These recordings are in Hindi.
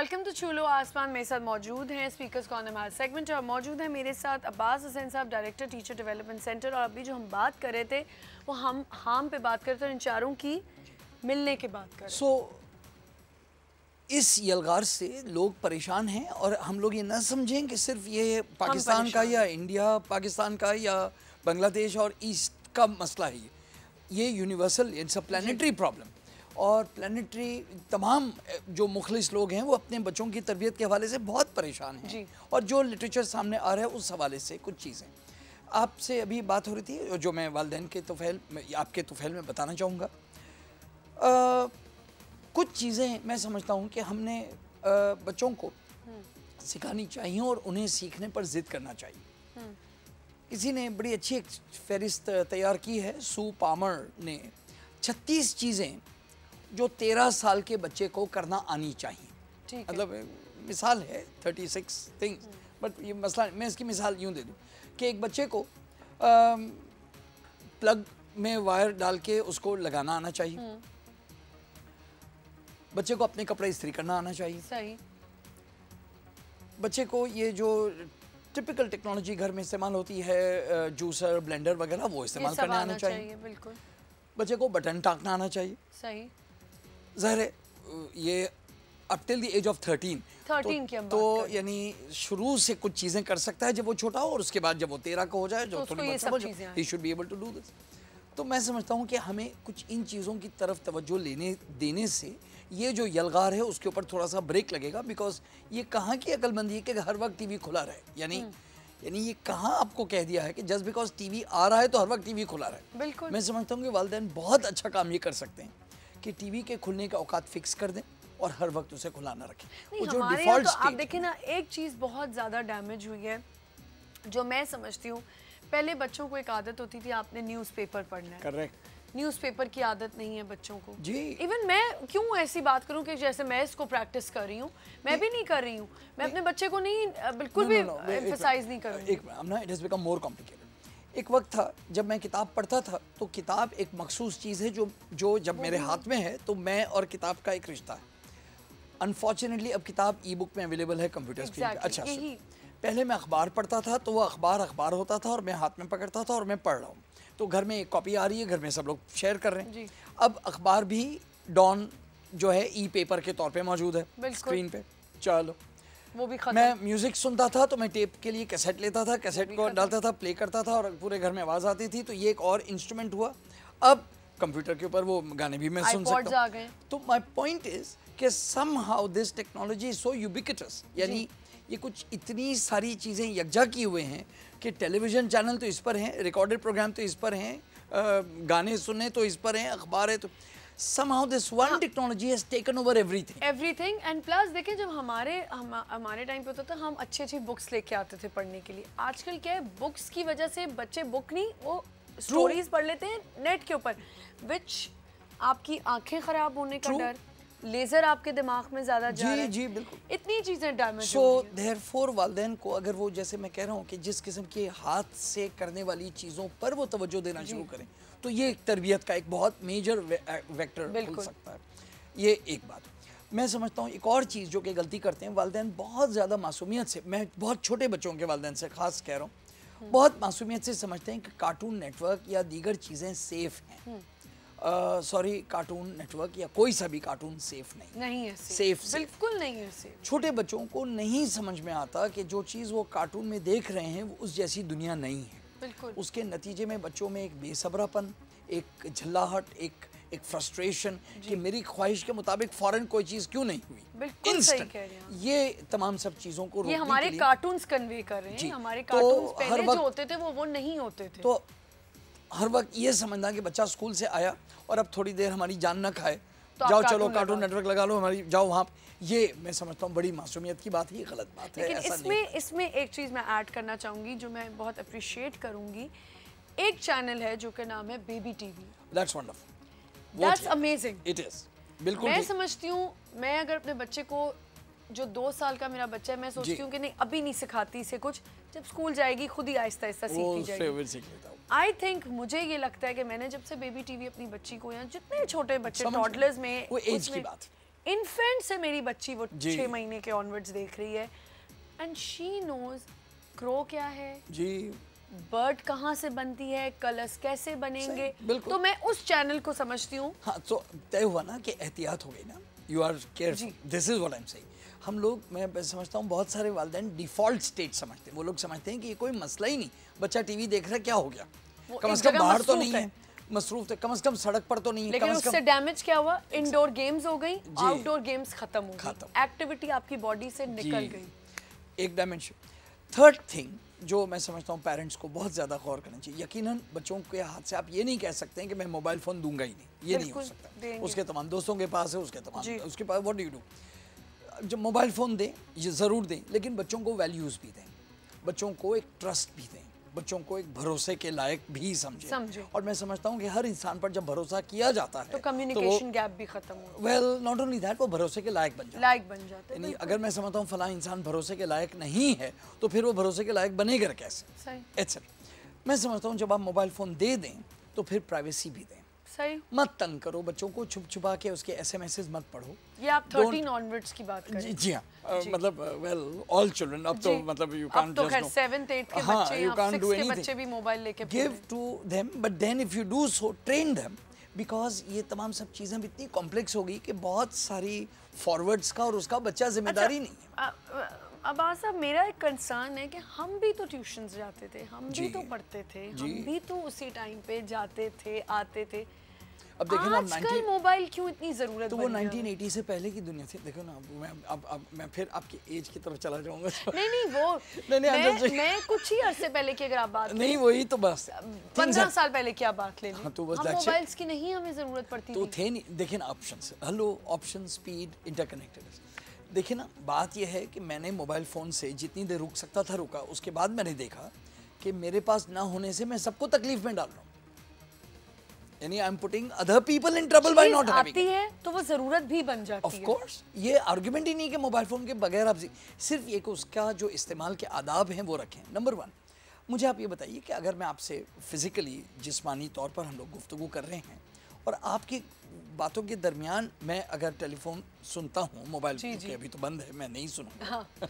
वेलकम टू छू लो आसमान। मेरे साथ मौजूद हैं स्पीकर्स कॉर्नर हमारा सेगमेंट और मौजूद है मेरे साथ अब्बास हुसैन साहब, डायरेक्टर टीचर डेवलपमेंट सेंटर। और अभी जो हम बात कर रहे थे वो हम पे बात करते हैं, इन चारों की मिलने के बात कर रहे हैं। इस यलगार से लोग परेशान हैं और हम लोग ये ना समझें कि सिर्फ ये पाकिस्तान का या इंडिया पाकिस्तान का या बांग्लादेश और ईस्ट का मसला है। ये universal, it's a planetary problem. और प्लानिटरी तमाम जो मुखलिस लोग हैं वो अपने बच्चों की तरबियत के हवाले से बहुत परेशान हैं। और जो लिटरेचर सामने आ रहा है उस हवाले से कुछ चीज़ें आपसे अभी बात हो रही थी जो मैं वालिदैन के तुफैल आपके तुफैल में बताना चाहूँगा। कुछ चीज़ें मैं समझता हूँ कि हमने बच्चों को सिखानी चाहिए और उन्हें सीखने पर ज़िद करना चाहिए। किसी ने बड़ी अच्छी एक फहरिस्त तैयार की है, सू पामर ने 36 चीज़ें जो 13 साल के बच्चे को करना आनी चाहिए। मतलब मिसाल है 36 थिंग्स, बट ये मसला मैं इसकी मिसाल यूँ दे दूँ कि एक बच्चे को प्लग में वायर डाल के उसको लगाना आना चाहिए। बच्चे को अपने कपड़े इस्त्री करना आना चाहिए। सही। बच्चे को ये जो टिपिकल टेक्नोलॉजी घर में इस्तेमाल होती है, जूसर, ब्लेंडर वगैरह, वो इस्तेमाल करना आना चाहिए। बिल्कुल। बच्चे को बटन टाँकना आना चाहिए। सही। ज़ाहिर है ये up till the age of 13 तो यानी शुरू से कुछ चीज़ें कर सकता है जब वो छोटा हो, और उसके बाद जब वो 13 का हो जाए, जो थोड़ी बहुत समझ, he should be able to do this. तो मैं समझता हूँ कि हमें कुछ इन चीज़ों की तरफ तवज्जो देने से ये जो यलगार है उसके ऊपर थोड़ा सा ब्रेक लगेगा। बिकॉज ये कहाँ की अक्लमंदी है कि हर वक्त टीवी खुला रहे। यानी ये कहाँ आपको कह दिया है कि जस्ट बिकॉज टीवी आ रहा है तो हर वक्त टीवी खुला रहे। बिल्कुल। मैं समझता हूँ कि वालिदैन बहुत अच्छा काम ये कर सकते हैं कि टीवी के खुलने का औकात फिक्स कर दें और हर वक्त उसे खुला ना रखें। वो जो डिफॉल्ट तो आप देखें ना, एक चीज़ बहुत ज़्यादा डैमेज हुई है जो मैं समझती हूँ। पहले बच्चों को एक आदत होती थी आपने न्यूज़पेपर पढ़ना है। करेक्ट। न्यूज़पेपर की आदत नहीं है बच्चों को। जी। इवन मैं क्यों ऐसी बात करूं कि जैसे मैं इसको प्रैक्टिस कर रही हूँ, मैं भी नहीं कर रही हूँ। मैं अपने बच्चे को नहीं बिल्कुल भी एम्फसाइज नहीं करूँगी। It has become more complicated. एक वक्त था जब मैं किताब पढ़ता था तो किताब एक मखसूस चीज़ है जो जब मेरे हाथ में है तो मैं और किताब का एक रिश्ता है। अनफॉर्चुनेटली अब किताब ई बुक में अवेलेबल है कंप्यूटर स्क्रीन पे। अच्छा, पहले मैं अखबार पढ़ता था तो वो अखबार होता था और मैं हाथ में पकड़ता था और मैं पढ़ रहा हूँ, तो घर में एक कॉपी आ रही है, घर में सब लोग शेयर कर रहे हैं। अब अखबार भी डॉन जो है ई पेपर के तौर पे मौजूद है स्क्रीन पे। चलो वो भी मैं म्यूजिक सुनता था तो मैं टेप के लिए कैसेट लेता था, कैसेट को डालता था, प्ले करता था और पूरे घर में आवाज़ आती थी। तो ये एक और इंस्ट्रूमेंट हुआ। अब कंप्यूटर के ऊपर वो गाने भी मैं सुन सकता हूँ। तो माय पॉइंट इज कि somehow this technology is so ubiquitous, यानी ये कुछ इतनी सारी चीज़ें यकजा किए हुए हैं कि टेलीविज़न चैनल तो इस पर हैं, रिकॉर्डेड प्रोग्राम तो इस पर हैं, गाने सुने तो इस पर हैं, अखबार है तो somehow this one technology has taken over everything and plus देखें जब हमारे टाइम पे होता था हम अच्छी बुक्स लेके आते थे पढ़ने के लिए। आजकल क्या है, बुक्स की वजह से बच्चे बुक नहीं, वो स्टोरीज पढ़ लेते हैं नेट के ऊपर, विच आपकी आंखें खराब होने का डर, लेजर आपके दिमाग में ज्यादा जा रहा है। जी बिल्कुल, इतनी चीजें डैमेज। सो देयरफॉर वालिदैन को अगर वो, जैसे मैं कह रहा हूँ कि जिस किस्म के हाथ से करने वाली चीज़ों पर वो तवज्जो देना शुरू करें तो ये एक तरबियत का एक बहुत मेजर वेक्टर खुल सकता है। ये एक बात मैं समझता हूँ। एक और चीज़ जो कि गलती करते हैं वालिदैन, बहुत ज़्यादा मासूमियत से, मैं बहुत छोटे बच्चों के वालिदैन से ख़ास कह रहा हूँ, बहुत मासूमियत से समझते हैं कि कार्टून नेटवर्क या दीगर चीज़ें सेफ़ हैं। सॉरी, कार्टून नेटवर्क या कोई सा भी कार्टून सेफ नहीं है। सेफ बिल्कुल नहीं है सेफ। छोटे बच्चों को नहीं समझ में आता कि जो चीज़ वो कार्टून में देख रहे हैं वो उस जैसी दुनिया नहीं है। बिल्कुल। उसके नतीजे में बच्चों में एक बेसब्रापन, एक झल्लाहट, एक फ्रस्ट्रेशन कि मेरी ख्वाहिश के मुताबिक फौरन कोई चीज़ क्यों नहीं हुई। बिल्कुल सही कह रहे हैं। ये तमाम सब चीज़ों को ये हमारे कार्टून्स कन्वे कर रहे हैं। हमारे कार्टून्स पहले जो होते थे वो नहीं होते थे। तो हर वक्त ये समझना कि बच्चा स्कूल से आया और अब थोड़ी देर हमारी जान न खाए तो जाओ चलो कार्टून नेटवर्क लगा लो, हमारी जाओ वहाँ, ये मैं समझता हूँ बड़ी मासूमियत की बात है, ये गलत बात है। लेकिन इसमें एक चीज़ मैं ऐड करना चाहूँगी जो मैं बहुत अप्रिशिएट करूँगी। एक चैनल है जो का नाम है baby TV. That's wonderful, that's amazing. It is बिल्कुल। मैं समझती हूँ, मैं अगर अपने बच्चे को, जो 2 साल का मेरा बच्चा है, मैं सोचती हूँ कि नहीं अभी नहीं सिखाती इसे कुछ, जब स्कूल जाएगी खुद ही आहिस्ता आहिस्ता सीखती जाएगी। आई थिंक मुझे ये लगता है कि मैंने जब से बेबी टीवी अपनी बच्ची को, या जितने छोटे बच्चे टॉडलर्स में, वो एज की बात, इन्फेंट से मेरी बच्ची वो 6 महीने के ऑनवर्ड्स देख रही है एंड शी नोज क्रो क्या है जी, बर्ड कहाँ से बनती है, कलर्स कैसे बनेंगे, तो मैं उस चैनल को समझती हूँ। हाँ, तो तय हुआ ना कि एहतियात हो गई ना, you are careful, this is what I am saying. हम लोग, मैं समझता हूँ बहुत सारे वालिदैन डिफ़ॉल्ट स्टेट समझते हैं, वो लोग समझते हैं कि ये कोई मसला ही नहीं, बच्चा टीवी देख रहा है, क्या हो गया, कम से कम बाहर तो नहीं है, मसरूफ है, कम से कम सड़क पर तो नहीं है। लेकिन उससे डैमेज क्या हुआ, इंडोर गेम्स हो गई, आउटडोर गेम्स खत्म हो गई, एक्टिविटी आपकी बॉडी से निकल गई, एक डायमेंशन। थर्ड थिंग जो मैं समझता हूँ पेरेंट्स को बहुत ज़्यादा गौर करना चाहिए, यकीनन बच्चों के हाथ से आप ये नहीं कह सकते हैं कि मैं मोबाइल फ़ोन दूंगा ही नहीं, ये नहीं हो सकता। उसके तमाम दोस्तों के पास है, उसके तमाम उसके पास, व्हाट डू यू डू, जब मोबाइल फ़ोन दें ये ज़रूर दें, लेकिन बच्चों को वैल्यूज़ भी दें, बच्चों को एक ट्रस्ट भी दें, बच्चों को एक भरोसे के लायक भी समझें। और मैं समझता हूँ कि हर इंसान पर जब भरोसा किया जाता है तो कम्युनिकेशन गैप भी खत्म हो, वेल नॉट ओनली दैट, वो भरोसे के लायक बन जाता है। अगर मैं समझता हूँ फला इंसान भरोसे के लायक नहीं है तो फिर वो भरोसे के लायक बनेगा कैसे, एटसेट्रा। मैं समझता हूँ जब आप मोबाइल फ़ोन दे दें तो फिर प्राइवेसी भी दें, सही, मत तंग करो बच्चों को, छुप छुपा के उसके एसएमएसेस मत पढ़ो। ये आप 13 ऑनवर्ड्स की बात कर रहे हैं। जी हाँ, मतलब वेल ऑल चिल्ड्रन, अब तो मतलब you can't just no, 7th 8th के बच्चे, यू कांट डू एनीथिंग, बच्चे भी मोबाइल लेके give to them, but then if you do so train them, because ये तमाम सब चीज़ें भी इतनी कॉम्प्लेक्स हो गई कि बहुत सारी फॉरवर्ड्स का और उसका बच्चा जिम्मेदारी नहीं है। अब्बास साहब, मेरा एक कंसर्न है कि हम भी तो ट्यूशन्स जाते थे, हम भी तो पढ़ते थे, हम भी तो उसी टाइम पे जाते थे, आते थे। अब देखो ना, आजकल मोबाइल क्यों इतनी जरूरत, तो वो 1980 से पहले की दुनिया थी। देखो ना, मैं अब मैं फिर आपकी एज की तरफ चला जाऊंगा। नहीं वो मैं कुछ ही अरसे पहले की अगर आप बात नहीं, वही तो बस 15 साल पहले की आप बात ले लें, तो बस हम मोबाइल्स की नहीं हमें जरूरत पड़ती तो थे नहीं। देखिए ना, options, hello option, speed, interconnected. देखिए ना, बात यह है कि मैंने मोबाइल फ़ोन से जितनी देर रुक सकता था रुका, उसके बाद मैंने देखा कि मेरे पास ना होने से मैं सबको तकलीफ में डाल रहा हूँ, यानी I am putting other people in trouble by not having. आती है तो वो जरूरत भी बन जाती है। ऑफ कोर्स, ये आर्गुमेंट ही नहीं कि मोबाइल फ़ोन के बगैर आप, सिर्फ एक उसका जो इस्तेमाल के आदाब हैं वो रखें। नंबर 1, मुझे आप ये बताइए कि अगर मैं आपसे फिज़िकली, जिस्मानी तौर पर हम लोग गुफ्तगू कर रहे हैं और आपकी बातों के दरमियान मैं अगर टेलीफोन सुनता हूँ, मोबाइल के अभी तो बंद है, मैं नहीं सुनूंगा। हाँ।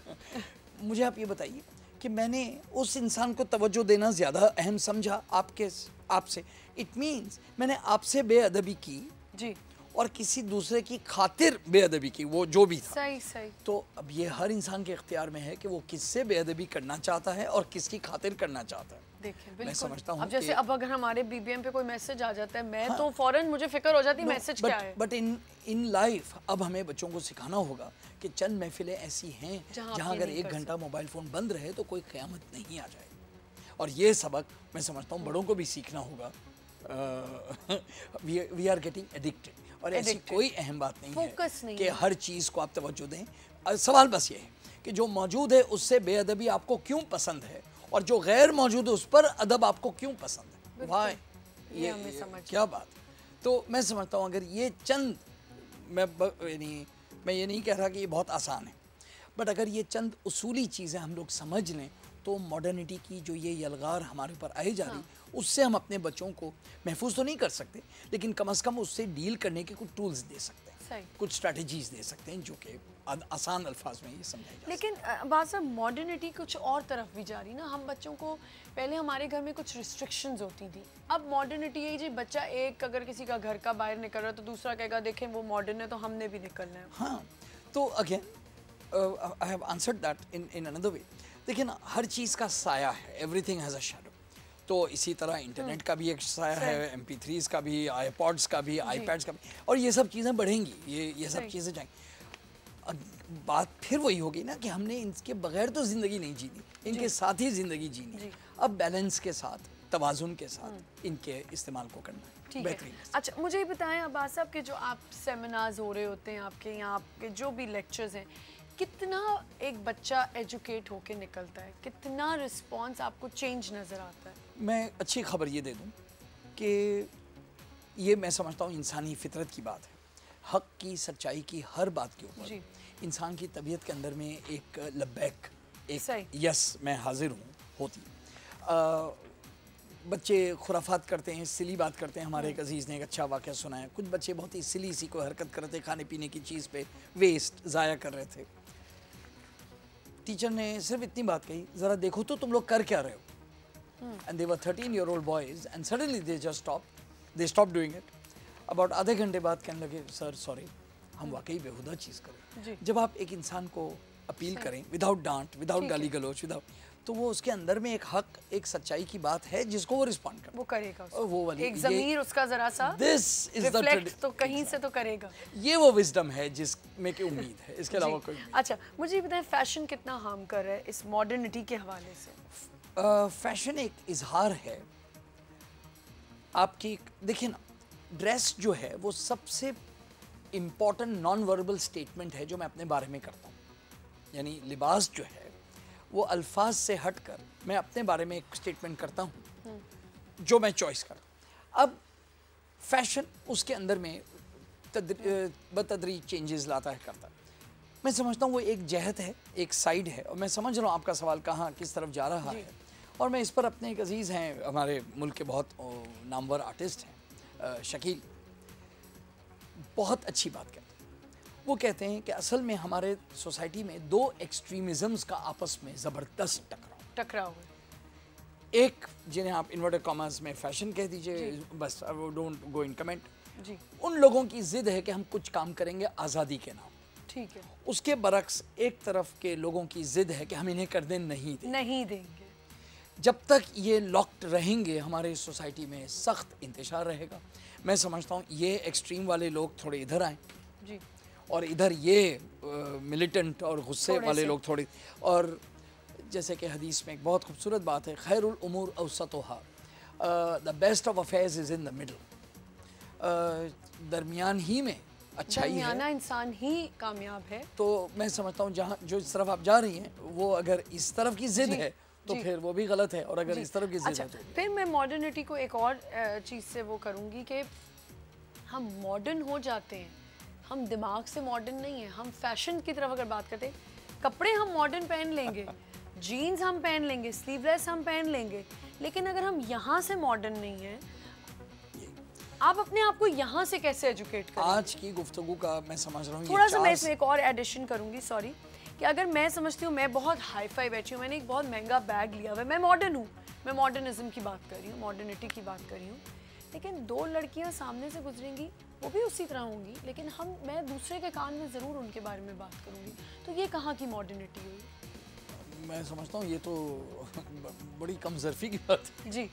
मुझे आप ये बताइए कि मैंने उस इंसान को तवज्जो देना ज़्यादा अहम समझा आपसे, इट मीन्स मैंने आपसे बेअदबी की जी, और किसी दूसरे की खातिर बेअदबी की, वो जो भी था। सही। तो अब ये हर इंसान के इख्तियार में है कि वो किससे बेअदबी करना चाहता है और किसकी खातिर करना चाहता है। देखिए, मैं समझता हूँ अब जैसे अब अगर हमारे बीबीएम पे कोई मैसेज आ जाता है, मैं तो फौरन मुझे फिक्र हो जाती है मैसेज क्या है। बट इन लाइफ अब हमें बच्चों को सिखाना होगा कि चंद महफिलें ऐसी हैं जहाँ अगर 1 घंटा मोबाइल फ़ोन बंद रहे तो कोई क़यामत नहीं आ जाए, और ये सबक मैं समझता हूँ बड़ों को भी सीखना होगा। वी आर गेटिंग एडिक्टेड, और ऐसी कोई अहम बात नहीं है कि हर चीज़ को आप तवज्जो दें। सवाल बस ये है कि जो मौजूद है उससे बेअदबी आपको क्यों पसंद है, और जो गैर मौजूद है उस पर अदब आपको क्यों पसंद है। वाह, ये क्या बात। तो मैं समझता हूँ अगर ये चंद, मैं ये नहीं कह रहा कि ये बहुत आसान है, बट अगर ये चंद उसूली चीज़ें हम लोग समझ लें तो मॉडर्निटी की जो ये यलगार हमारे ऊपर आई जा रही, उससे हम अपने बच्चों को महफूज तो नहीं कर सकते, लेकिन कम से कम उससे डील करने के कुछ टूल्स दे सकते हैं, कुछ स्ट्रैटेजीज दे सकते हैं जो कि आसान अल्फाज में ये समझाई जा। लेकिन बात साहब, मॉडर्निटी कुछ और तरफ भी जा रही ना। हम बच्चों को, पहले हमारे घर में कुछ रिस्ट्रिक्शंस होती थी, अब मॉडर्निटी यही जी, बच्चा एक अगर किसी का घर का बाहर निकल रहा है तो दूसरा कहेगा देखें वो मॉडर्न है तो हमने भी निकलना है। हाँ, तो again I have answered that in another way. देखिए ना, हर चीज़ का साया है, एवरीथिंग हैज़ अ शैडो। तो इसी तरह इंटरनेट का भी एक साया है, MP3s का भी, iPods का भी, iPads का भी, और ये सब चीज़ें बढ़ेंगी, ये सब चीज़ें जाएंगी। बात फिर वही होगी ना कि हमने इनके बगैर तो ज़िंदगी नहीं जीनी, इनके साथ ही ज़िंदगी जीनी। अब बैलेंस के साथ, तवाज़ुन के साथ इनके इस्तेमाल को करना है बेहतरीन। अच्छा, मुझे ये बताएं अब्बास साहब कि जो आप सेमिनार्स हो रहे होते हैं आपके यहाँ, आपके जो भी लेक्चर्स हैं, कितना एक बच्चा एजुकेट होके निकलता है, कितना रिस्पॉन्स आपको चेंज नज़र आता है? मैं अच्छी खबर ये दे दूँ कि ये मैं समझता हूँ इंसानी फितरत की बात है। हक़ की, सच्चाई की हर बात के ऊपर इंसान की तबीयत के अंदर में एक लब्बैक, एक यस मैं हाजिर हूँ होती। बच्चे खुराफात करते हैं, सिली बात करते हैं। हमारे एक अजीज़ ने एक अच्छा वाक़या सुनाया, कुछ बच्चे बहुत ही सिली सी कोई हरकत कर रहे थे, खाने पीने की चीज़ पे वेस्ट ज़ाया कर रहे थे। टीचर ने सिर्फ इतनी बात कही, ज़रा देखो तो तुम लोग कर क्या रहे हो। And they were 13-year-old boys and suddenly they just stop doing it. About आधे घंटे बाद कहने लगे, सर सॉरी, हम वाकई बेहुदा चीज़ करें। जब आप एक इंसान को अपील करें विदाउट डांट, विदाउट गाली गलोच, विदाउट, तो वो उसके अंदर में एक हक, एक सच्चाई की बात है जिसको वो रिस्पॉन्ड कर, वो करेगा, वो वाली एक ज़मीर उसका जरा सा दिस इज द रिफ्लेक्ट तो कहीं से तो करेगा। ये वो विजडम है जिसमें की उम्मीद है, इसके अलावा कोई। अच्छा, मुझे बताएं फैशन कितना हार्म कर रहा है इस मॉडर्निटी के हवाले से? फैशन एक इजहार है आपकी। देखिए ना, ड्रेस जो है वो सबसे इम्पॉर्टेंट नॉन वर्बल स्टेटमेंट है जो मैं अपने बारे में करता हूँ। यानी लिबास जो है वो अल्फाज से हटकर मैं अपने बारे में एक स्टेटमेंट करता हूँ जो मैं चॉइस कर। अब फैशन उसके अंदर में बतदरीज चेंजेस लाता है, करता है। मैं समझता हूँ वो एक जहत है, एक साइड है, और मैं समझ रहा हूँ आपका सवाल कहाँ किस तरफ जा रहा है। और मैं इस पर अपने एक अजीज़ हैं, हमारे मुल्क के बहुत नामवर आर्टिस्ट हैं, शकील, बहुत अच्छी बात कहते हैं। वो कहते हैं कि असल में हमारे सोसाइटी में दो एक्सट्रीमिज़म्स का आपस में ज़बरदस्त टकराव है। एक जिन्हें आप इन्वर्टेड कॉमर्स में फैशन कह दीजिए, बस डोंट गो इन कमेंट, उन लोगों की ज़िद है कि हम कुछ काम करेंगे आज़ादी के नाम। ठीक है। उसके बरक्स एक तरफ के लोगों की ज़िद है कि हम इन्हें करने नहीं देंगे। जब तक ये लॉक्ड रहेंगे हमारे सोसाइटी में सख्त इंतशार रहेगा। मैं समझता हूँ ये एक्सट्रीम वाले लोग थोड़े इधर आएँ जी, और इधर ये मिलिटेंट और गुस्से वाले लोग थोड़े। और जैसे कि हदीस में एक बहुत खूबसूरत बात है, खैरुल उमूर औसतुहा, the best of affairs is in the middle. दरमियान ही में अच्छाई है, दरमियाना इंसान ही कामयाब है। तो मैं समझता हूँ जहाँ जो इस तरफ आप जा रही हैं वो अगर इस तरफ की ज़िद है तो फिर वो भी गलत है, और अगर इस तरफ की ज़िद है तो फिर मैं मॉडर्निटी को एक और चीज़ से वो करूँगी कि हम मॉडर्न हो जाते हैं, हम दिमाग से मॉडर्न नहीं है। हम फैशन की तरफ अगर बात करते हैं, कपड़े हम मॉडर्न पहन लेंगे, जीन्स हम पहन लेंगे, स्लीवलेस हम पहन लेंगे, लेकिन अगर हम यहाँ से मॉडर्न नहीं हैं, आप अपने आप को यहाँ से कैसे एजुकेट करें? आज की गुफ्तगू का मैं समझ रहा हूँ थोड़ा सा मैं इसमें एक और एडिशन करूँगी, सॉरी, कि अगर मैं समझती हूँ मैं बहुत हाई फाई बैठी हूँ, मैंने एक बहुत महंगा बैग लिया हुआ है, मैं मॉडर्न हूँ, मैं मॉडर्निज्म की बात कर रही हूँ, मॉडर्निटी की बात कर रही हूँ, लेकिन दो लड़कियाँ सामने से गुजरेंगी, वो भी उसी तरह होंगी, लेकिन मैं दूसरे के कान में ज़रूर उनके बारे में बात करूँगी, तो ये कहाँ की मॉडर्निटी हुई? मैं समझता हूँ ये तो बड़ी कमजरफी की बात है जी।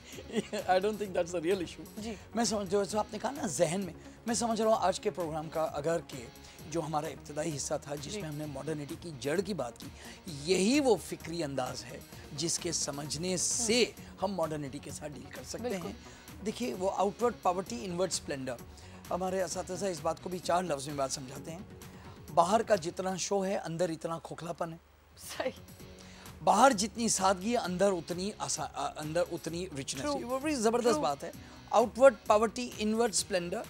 I don't think that's a real issue जी। मैं समझ, जो आपने कहा ना जहन में, मैं समझ रहा हूँ आज के प्रोग्राम का अगर के जो हमारा इब्तदाई हिस्सा था जिसमें हमने मॉडर्निटी की जड़ की बात की, यही वो फिक्री अंदाज है जिसके समझने से हम मॉडर्निटी के साथ डील कर सकते हैं। देखिए, वो आउटवर्ड पॉवर्टी इनवर्ड स्प्लेंडर, हमारे असातिज़ा इस बात को भी 4 लफ्ज़ में बात समझाते हैं। बाहर का जितना शो है अंदर इतना खोखलापन है। सही। बाहर जितनी सादगी है अंदर उतनी रिचनेस है। वो बड़ी ज़बरदस्त बात है। Outward poverty inward Splendor,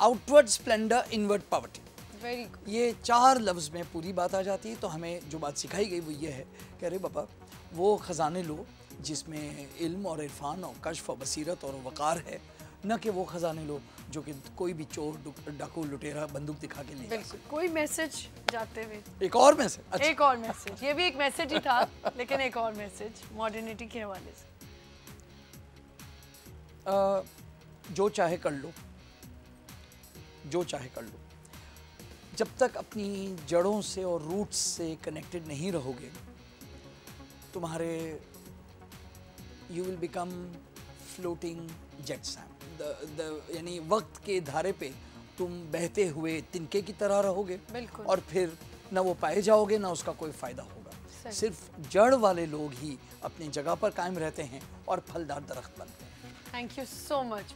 outward Splendor inward poverty, very good. ये 4 लफ्ज़ में पूरी बात आ जाती है। तो हमें जो बात सिखाई गई वो ये है कि अरे बाबा, वो ख़जाने लो जिसमें इल्म और इरफान और कश्फ और बसीरत और वक़ार है, न कि वो ख़जाने लो जो कि कोई भी चोर डाकू लुटेरा बंदूक दिखा के ले। बिल्कुल। कोई मैसेज जाते हुए, एक और मैसेज, अच्छा। एक और मैसेज, ये भी एक मैसेज ही था, लेकिन एक और मैसेज मॉडर्निटी के हवाले से। जो चाहे कर लो, जो चाहे कर लो, जब तक अपनी जड़ों से और रूट्स से कनेक्टेड नहीं रहोगे, तुम्हारे you will become floating jet sand, यानी वक्त के धारे पे तुम बहते हुए तिनके की तरह रहोगे, और फिर ना वो पाए जाओगे ना उसका कोई फायदा होगा। सिर्फ जड़ वाले लोग ही अपनी जगह पर कायम रहते हैं और फलदार दरख्त बनते हैं। Thank you so much.